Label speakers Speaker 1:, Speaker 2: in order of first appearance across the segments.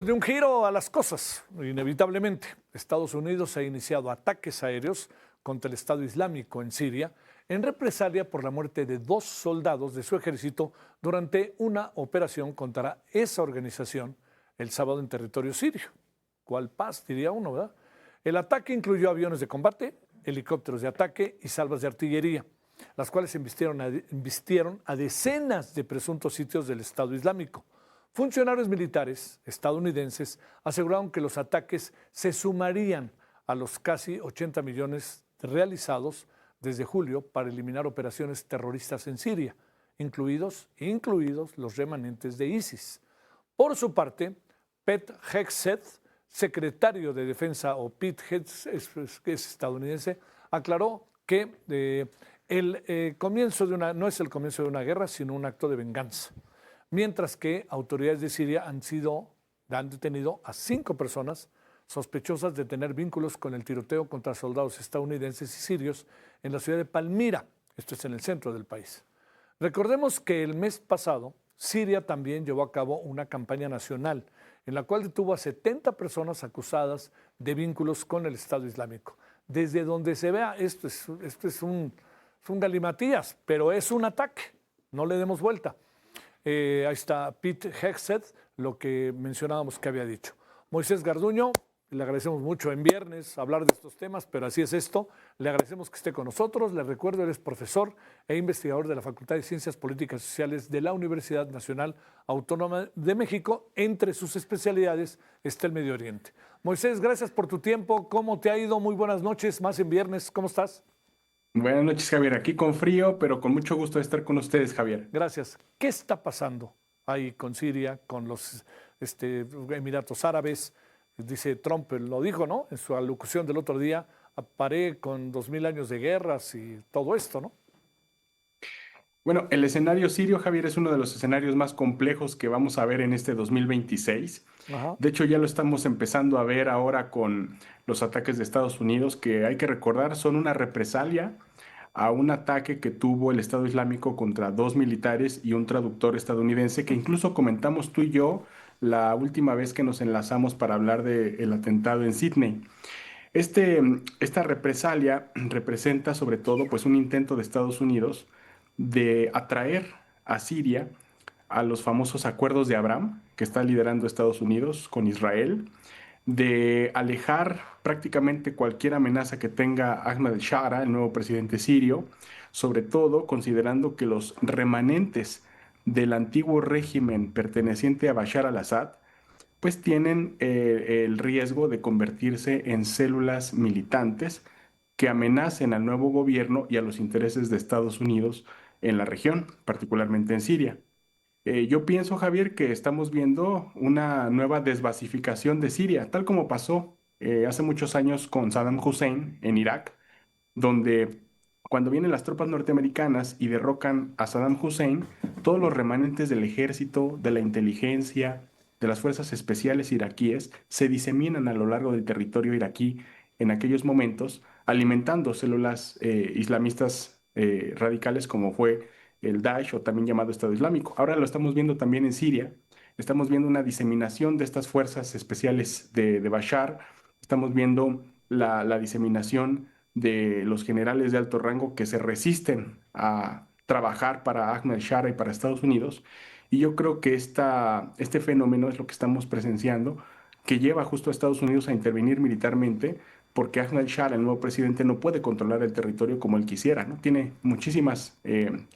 Speaker 1: De un giro a las cosas, inevitablemente. Estados Unidos ha iniciado ataques aéreos contra el Estado Islámico en Siria en represalia por la muerte de 2 soldados de su ejército durante una operación contra esa organización el sábado en territorio sirio. ¿Cuál paz, diría uno, verdad? El ataque incluyó aviones de combate, helicópteros de ataque y salvas de artillería, las cuales embistieron a decenas de presuntos sitios del Estado Islámico. Funcionarios militares estadounidenses aseguraron que los ataques se sumarían a los casi 80 millones realizados desde julio para eliminar operaciones terroristas en Siria, incluidos los remanentes de ISIS. Por su parte, Pete Hegseth, secretario de Defensa, o Pete Hegseth, que es estadounidense, aclaró que comienzo no es el comienzo de una guerra, sino un acto de venganza. Mientras que autoridades de Siria han detenido a 5 personas sospechosas de tener vínculos con el tiroteo contra soldados estadounidenses y sirios en la ciudad de Palmira, esto es en el centro del país. Recordemos que el mes pasado Siria también llevó a cabo una campaña nacional en la cual detuvo a 70 personas acusadas de vínculos con el Estado Islámico. Desde donde se vea, esto es un galimatías, pero es un ataque, no le demos vuelta. Ahí está Pete Hegseth, lo que mencionábamos que había dicho. Moisés Garduño, le agradecemos mucho en viernes hablar de estos temas, pero así es esto. Le agradecemos que esté con nosotros. Le recuerdo, él es profesor e investigador de la Facultad de Ciencias Políticas y Sociales de la Universidad Nacional Autónoma de México. Entre sus especialidades está el Medio Oriente. Moisés, gracias por tu tiempo. ¿Cómo te ha ido? Muy buenas noches, más en viernes. ¿Cómo estás?
Speaker 2: Buenas noches, Javier. Aquí con frío, pero con mucho gusto de estar con ustedes, Javier.
Speaker 1: Gracias. ¿Qué está pasando ahí con Siria, con los Emiratos Árabes? Dice Trump, lo dijo, ¿no? En su alocución del otro día, paré con 2000 años de guerras y todo esto, ¿no?
Speaker 2: Bueno, el escenario sirio, Javier, es uno de los escenarios más complejos que vamos a ver en este 2026.
Speaker 1: Ajá.
Speaker 2: De hecho, ya lo estamos empezando a ver ahora con los ataques de Estados Unidos, que hay que recordar son una represalia a un ataque que tuvo el Estado Islámico contra 2 militares y un traductor estadounidense, que incluso comentamos tú y yo la última vez que nos enlazamos para hablar del atentado en Sydney. Esta represalia representa sobre todo pues, un intento de Estados Unidos de atraer a Siria a los famosos acuerdos de Abraham que está liderando Estados Unidos con Israel, de alejar prácticamente cualquier amenaza que tenga Ahmed al-Shara, el nuevo presidente sirio, sobre todo considerando que los remanentes del antiguo régimen perteneciente a Bashar al-Assad pues tienen el riesgo de convertirse en células militantes que amenacen al nuevo gobierno y a los intereses de Estados Unidos en la región, particularmente en Siria. Yo pienso, Javier, que estamos viendo una nueva desbasificación de Siria, tal como pasó hace muchos años con Saddam Hussein en Irak, donde cuando vienen las tropas norteamericanas y derrocan a Saddam Hussein, todos los remanentes del ejército, de la inteligencia, de las fuerzas especiales iraquíes se diseminan a lo largo del territorio iraquí en aquellos momentos, alimentando células islamistas radicales como fue el Daesh o también llamado Estado Islámico. Ahora lo estamos viendo también en Siria. Estamos viendo una diseminación de estas fuerzas especiales de Bashar. Estamos viendo la diseminación de los generales de alto rango que se resisten a trabajar para Ahmed Shara y para Estados Unidos. Y yo creo que este fenómeno es lo que estamos presenciando, que lleva justo a Estados Unidos a intervenir militarmente, porque Ahmed Shara, el nuevo presidente, no puede controlar el territorio como él quisiera, ¿no? Tiene muchísimas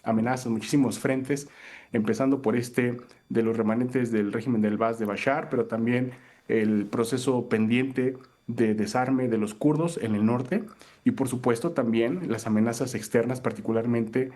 Speaker 2: amenazas, muchísimos frentes, empezando por de los remanentes del régimen del Baas de Bashar, pero también el proceso pendiente de desarme de los kurdos en el norte y por supuesto también las amenazas externas, particularmente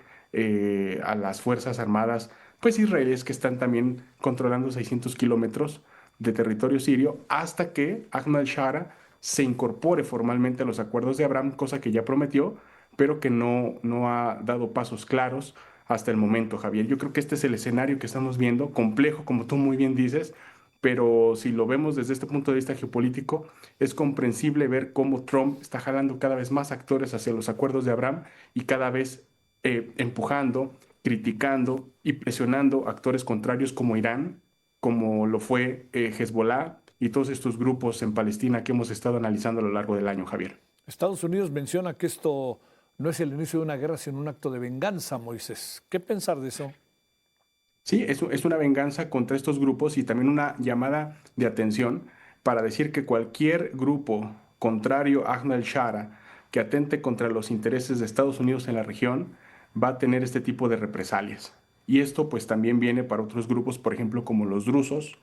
Speaker 2: a las fuerzas armadas pues israelíes que están también controlando 600 kilómetros de territorio sirio hasta que Ahmed Shara se incorpore formalmente a los acuerdos de Abraham, cosa que ya prometió, pero que no ha dado pasos claros hasta el momento, Javier. Yo creo que este es el escenario que estamos viendo, complejo, como tú muy bien dices, pero si lo vemos desde este punto de vista geopolítico, es comprensible ver cómo Trump está jalando cada vez más actores hacia los acuerdos de Abraham y cada vez empujando, criticando y presionando actores contrarios como Irán, como lo fue Hezbollah y todos estos grupos en Palestina que hemos estado analizando a lo largo del año, Javier.
Speaker 1: Estados Unidos menciona que esto no es el inicio de una guerra, sino un acto de venganza, Moisés. ¿Qué pensar de eso?
Speaker 2: Sí, es una venganza contra estos grupos y también una llamada de atención para decir que cualquier grupo contrario a Ahmed al-Shara que atente contra los intereses de Estados Unidos en la región va a tener este tipo de represalias. Y esto pues también viene para otros grupos, por ejemplo, como los drusos,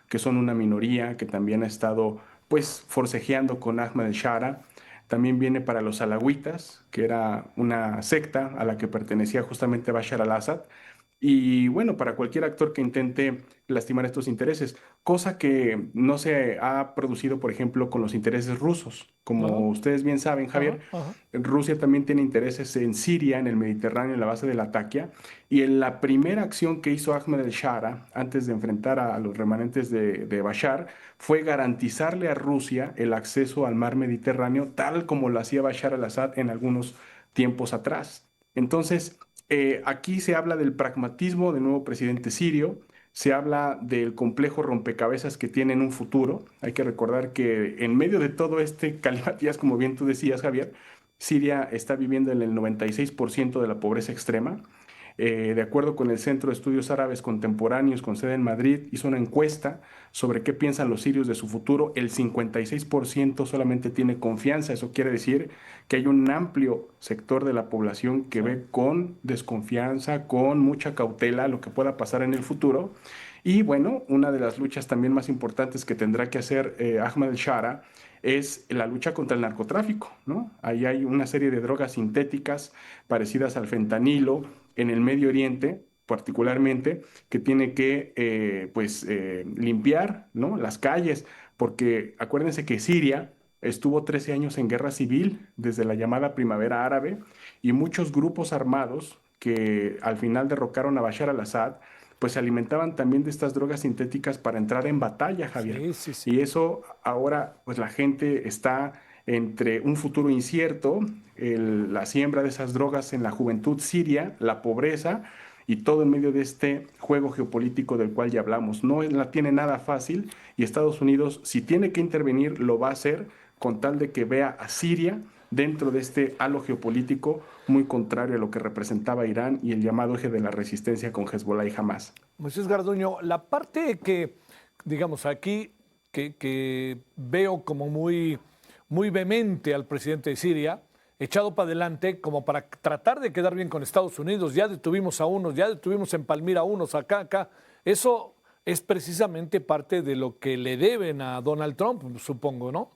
Speaker 2: que son una minoría que también ha estado pues forcejeando con Ahmed al-Shara. También viene para los alawitas, que era una secta a la que pertenecía justamente Bashar al-Assad, y bueno, para cualquier actor que intente lastimar estos intereses, cosa que no se ha producido, por ejemplo, con los intereses rusos.
Speaker 1: Ajá,
Speaker 2: Como ustedes bien saben,
Speaker 1: ajá,
Speaker 2: Javier,
Speaker 1: ajá.
Speaker 2: Rusia también tiene intereses en Siria, en el Mediterráneo, en la base de Latakia, y en la primera acción que hizo Ahmed el-Shara antes de enfrentar a los remanentes de Bashar fue garantizarle a Rusia el acceso al mar Mediterráneo, tal como lo hacía Bashar al-Assad en algunos tiempos atrás. Entonces, aquí se habla del pragmatismo del nuevo presidente sirio, se habla del complejo rompecabezas que tiene en un futuro. Hay que recordar que en medio de todo este calimatías, como bien tú decías, Javier, Siria está viviendo en el 96% de la pobreza extrema. De acuerdo con el Centro de Estudios Árabes Contemporáneos, con sede en Madrid, hizo una encuesta sobre qué piensan los sirios de su futuro. El 56% solamente tiene confianza. Eso quiere decir que hay un amplio sector de la población que
Speaker 1: Sí.
Speaker 2: ve con desconfianza, con mucha cautela lo que pueda pasar en el futuro. Y bueno, una de las luchas también más importantes que tendrá que hacer Ahmed el-Shara es la lucha contra el narcotráfico, ¿no? Ahí hay una serie de drogas sintéticas parecidas al fentanilo en el Medio Oriente, particularmente, que tiene que limpiar, ¿no?, las calles, porque acuérdense que Siria estuvo 13 años en guerra civil desde la llamada Primavera Árabe y muchos grupos armados que al final derrocaron a Bashar al-Assad, pues se alimentaban también de estas drogas sintéticas para entrar en batalla, Javier.
Speaker 1: Sí, sí, sí.
Speaker 2: Y eso ahora, pues la gente está entre un futuro incierto, la siembra de esas drogas en la juventud siria, la pobreza y todo en medio de este juego geopolítico del cual ya hablamos. No la tiene nada fácil y Estados Unidos, si tiene que intervenir, lo va a hacer con tal de que vea a Siria dentro de este halo geopolítico muy contrario a lo que representaba Irán y el llamado eje de la resistencia con Hezbollah y Hamas.
Speaker 1: Moisés Garduño, la parte que, digamos, aquí que veo como muy vehemente al presidente de Siria, echado para adelante como para tratar de quedar bien con Estados Unidos. Ya detuvimos a unos, ya detuvimos en Palmira a unos, acá. Eso es precisamente parte de lo que le deben a Donald Trump, supongo, ¿no?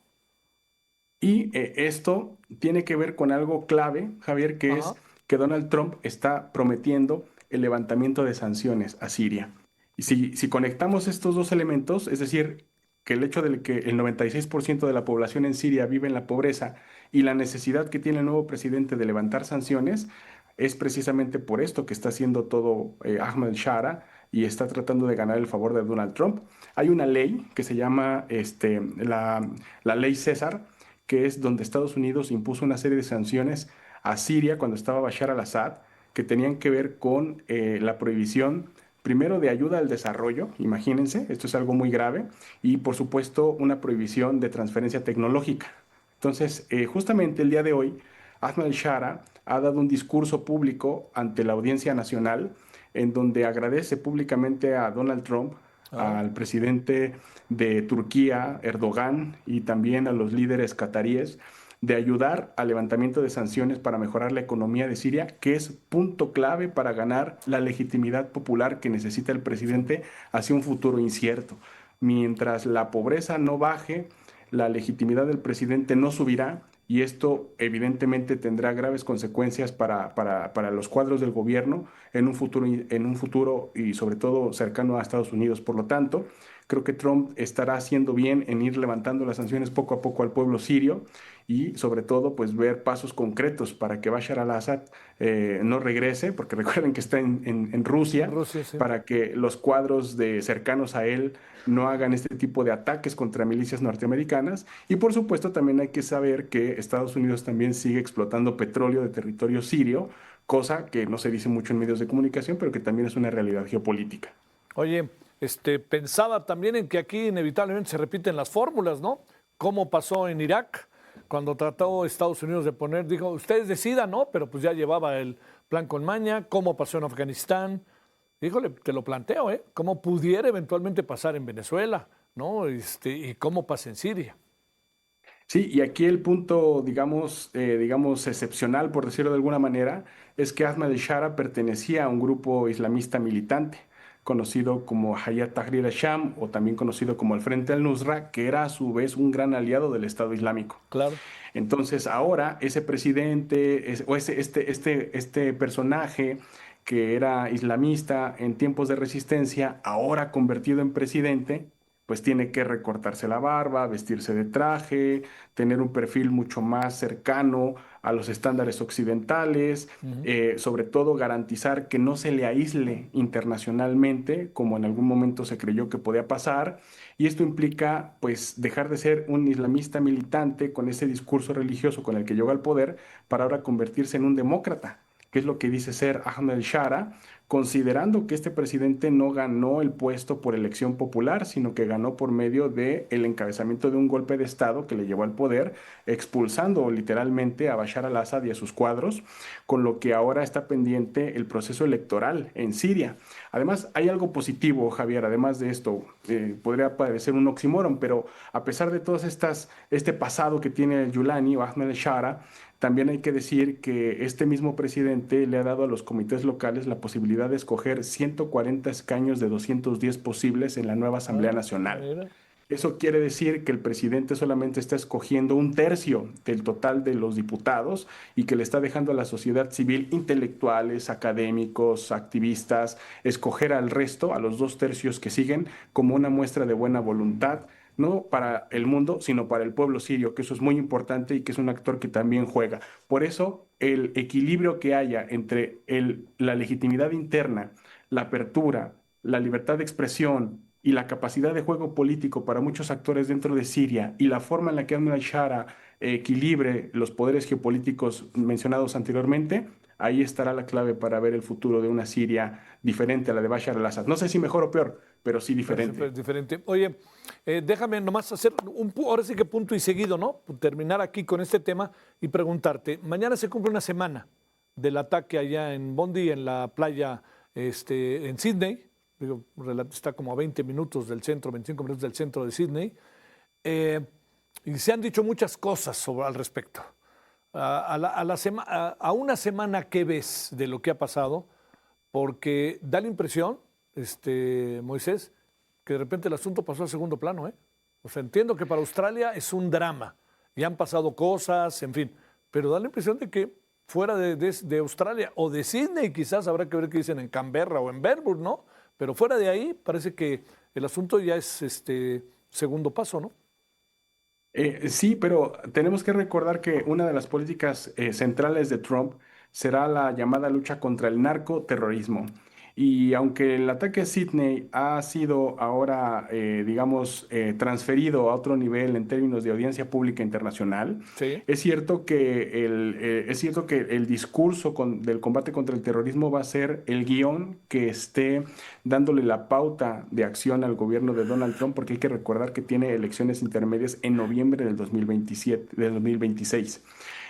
Speaker 2: Y esto tiene que ver con algo clave, Javier, que es
Speaker 1: Ajá.
Speaker 2: que Donald Trump está prometiendo el levantamiento de sanciones a Siria. Y si conectamos estos dos elementos, es decir, que el hecho de que el 96% de la población en Siria vive en la pobreza y la necesidad que tiene el nuevo presidente de levantar sanciones, es precisamente por esto que está haciendo todo Ahmed Shara y está tratando de ganar el favor de Donald Trump. Hay una ley que se llama la ley César, que es donde Estados Unidos impuso una serie de sanciones a Siria cuando estaba Bashar al-Assad, que tenían que ver con la prohibición, primero, de ayuda al desarrollo, imagínense, esto es algo muy grave, y por supuesto una prohibición de transferencia tecnológica. Entonces, justamente el día de hoy, Ahmed al-Shara ha dado un discurso público ante la Audiencia Nacional en donde agradece públicamente a Donald Trump,
Speaker 1: Ah,
Speaker 2: al presidente de Turquía, Erdogan, y también a los líderes cataríes de ayudar al levantamiento de sanciones para mejorar la economía de Siria, que es punto clave para ganar la legitimidad popular que necesita el presidente hacia un futuro incierto. Mientras la pobreza no baje, la legitimidad del presidente no subirá y esto evidentemente tendrá graves consecuencias para los cuadros del gobierno en un futuro y sobre todo cercano a Estados Unidos. Por lo tanto, creo que Trump estará haciendo bien en ir levantando las sanciones poco a poco al pueblo sirio y sobre todo pues ver pasos concretos para que Bashar al-Assad no regrese, porque recuerden que está en
Speaker 1: en
Speaker 2: Rusia,
Speaker 1: Rusia, sí.
Speaker 2: para que los cuadros de cercanos a él no hagan este tipo de ataques contra milicias norteamericanas. Y por supuesto también hay que saber que Estados Unidos también sigue explotando petróleo de territorio sirio, cosa que no se dice mucho en medios de comunicación, pero que también es una realidad geopolítica.
Speaker 1: Oye, pensaba también en que aquí inevitablemente se repiten las fórmulas, ¿no? Como pasó en Irak, cuando trató Estados Unidos de poner, dijo, ustedes decidan, ¿no? Pero pues ya llevaba el plan con maña, cómo pasó en Afganistán. Híjole, te lo planteo, ¿eh? ¿Cómo pudiera eventualmente pasar en Venezuela, ¿no? Y cómo pasa en Siria.
Speaker 2: Sí, y aquí el punto, digamos, excepcional, por decirlo de alguna manera, es que Ahmad al-Shara pertenecía a un grupo islamista militante, conocido como Hayat Tahrir al-Sham o también conocido como el Frente al-Nusra, que era a su vez un gran aliado del Estado Islámico.
Speaker 1: Claro.
Speaker 2: Entonces, ahora ese presidente, o este personaje que era islamista en tiempos de resistencia, ahora convertido en presidente, pues tiene que recortarse la barba, vestirse de traje, tener un perfil mucho más cercano a los estándares occidentales,
Speaker 1: Ujú.
Speaker 2: sobre todo garantizar que no se le aísle internacionalmente, como en algún momento se creyó que podía pasar, y esto implica, pues, dejar de ser un islamista militante con ese discurso religioso con el que llegó al poder para ahora convertirse en un demócrata, que es lo que dice ser Ahmed al-Shara, considerando que este presidente no ganó el puesto por elección popular, sino que ganó por medio del encabezamiento de un golpe de Estado que le llevó al poder, expulsando literalmente a Bashar al-Assad y a sus cuadros, con lo que ahora está pendiente el proceso electoral en Siria. Además, hay algo positivo, Javier, además de esto, podría parecer un oxímoron, pero a pesar de todas este pasado que tiene el Yulani o Ahmed al-Shara, también hay que decir que este mismo presidente le ha dado a los comités locales la posibilidad de escoger 140 escaños de 210 posibles en la nueva Asamblea
Speaker 1: Ah,
Speaker 2: Nacional.
Speaker 1: mira.
Speaker 2: Eso quiere decir que el presidente solamente está escogiendo un tercio del total de los diputados y que le está dejando a la sociedad civil, intelectuales, académicos, activistas, escoger al resto, a los dos tercios que siguen, como una muestra de buena voluntad, no para el mundo, sino para el pueblo sirio, que eso es muy importante y que es un actor que también juega. Por eso, el equilibrio que haya entre la legitimidad interna, la apertura, la libertad de expresión, y la capacidad de juego político para muchos actores dentro de Siria y la forma en la que Ahmed al-Shara equilibre los poderes geopolíticos mencionados anteriormente, ahí estará la clave para ver el futuro de una Siria diferente a la de Bashar al-Assad. No sé si mejor o peor, pero sí
Speaker 1: Pero
Speaker 2: diferente.
Speaker 1: súper diferente. Oye, déjame nomás hacer ahora sí que punto y seguido, ¿no? Terminar aquí con este tema y preguntarte, mañana se cumple una semana del ataque allá en Bondi, en la playa en Sydney. Digo, está como a 20 minutos del centro, 25 minutos del centro de Sydney. Eh, y se han dicho muchas cosas al respecto. A una semana, ¿qué ves de lo que ha pasado? Porque da la impresión, Moisés, que de repente el asunto pasó al segundo plano, ¿eh? O sea, entiendo que para Australia es un drama y han pasado cosas, en fin, pero da la impresión de que fuera de Australia o de Sydney, quizás habrá que ver qué dicen en Canberra o en Melbourne, ¿no? Pero fuera de ahí parece que el asunto ya es segundo paso, ¿no?
Speaker 2: Sí, pero tenemos que recordar que una de las políticas centrales de Trump será la llamada lucha contra el narcoterrorismo. Y aunque el ataque a Sydney ha sido ahora, transferido a otro nivel en términos de audiencia pública internacional,
Speaker 1: Sí,
Speaker 2: es cierto que el discurso del combate contra el terrorismo va a ser el guión que esté dándole la pauta de acción al gobierno de Donald Trump, porque hay que recordar que tiene elecciones intermedias en noviembre del 2027, del 2026.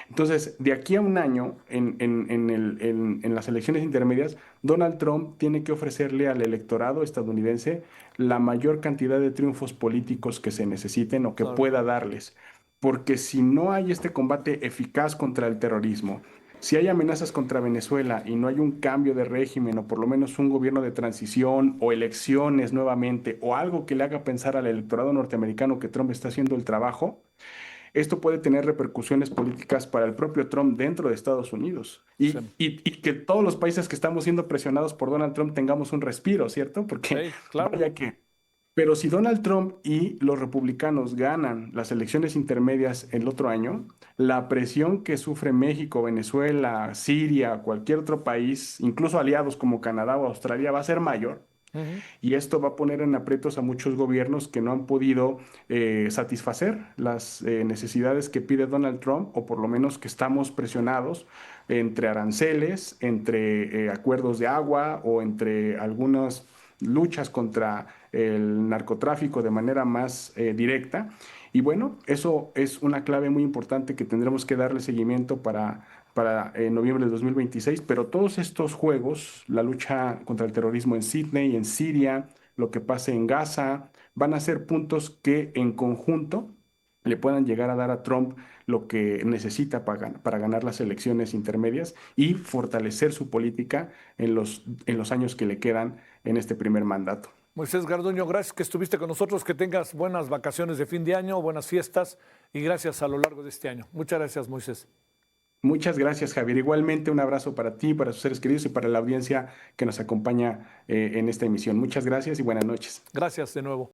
Speaker 2: Entonces, de aquí a un año, en las elecciones intermedias, Donald Trump tiene que ofrecerle al electorado estadounidense la mayor cantidad de triunfos políticos que se necesiten o que
Speaker 1: claro.
Speaker 2: pueda darles. Porque si no hay este combate eficaz contra el terrorismo, si hay amenazas contra Venezuela y no hay un cambio de régimen o por lo menos un gobierno de transición o elecciones nuevamente o algo que le haga pensar al electorado norteamericano que Trump está haciendo el trabajo, esto puede tener repercusiones políticas para el propio Trump dentro de Estados Unidos
Speaker 1: Sí,
Speaker 2: y que todos los países que estamos siendo presionados por Donald Trump tengamos un respiro, ¿cierto? Porque
Speaker 1: sí, claro.
Speaker 2: vaya que... Pero si Donald Trump y los republicanos ganan las elecciones intermedias el otro año, la presión que sufre México, Venezuela, Siria, cualquier otro país, incluso aliados como Canadá o Australia, va a ser mayor.
Speaker 1: Ujú.
Speaker 2: Y esto va a poner en aprietos a muchos gobiernos que no han podido satisfacer las necesidades que pide Donald Trump, o por lo menos que estamos presionados entre aranceles, entre acuerdos de agua o entre algunos luchas contra el narcotráfico de manera más directa. Y bueno, eso es una clave muy importante que tendremos que darle seguimiento para noviembre de 2026, pero todos estos juegos, la lucha contra el terrorismo en Sydney, en Siria, lo que pase en Gaza, van a ser puntos que en conjunto le puedan llegar a dar a Trump lo que necesita para ganar las elecciones intermedias y fortalecer su política en los años que le quedan en este primer mandato.
Speaker 1: Moisés Garduño, gracias que estuviste con nosotros, que tengas buenas vacaciones de fin de año, buenas fiestas y gracias a lo largo de este año. Muchas gracias, Moisés.
Speaker 2: Muchas gracias, Javier. Igualmente un abrazo para ti, para sus seres queridos y para la audiencia que nos acompaña en esta emisión. Muchas gracias y buenas noches.
Speaker 1: Gracias de nuevo.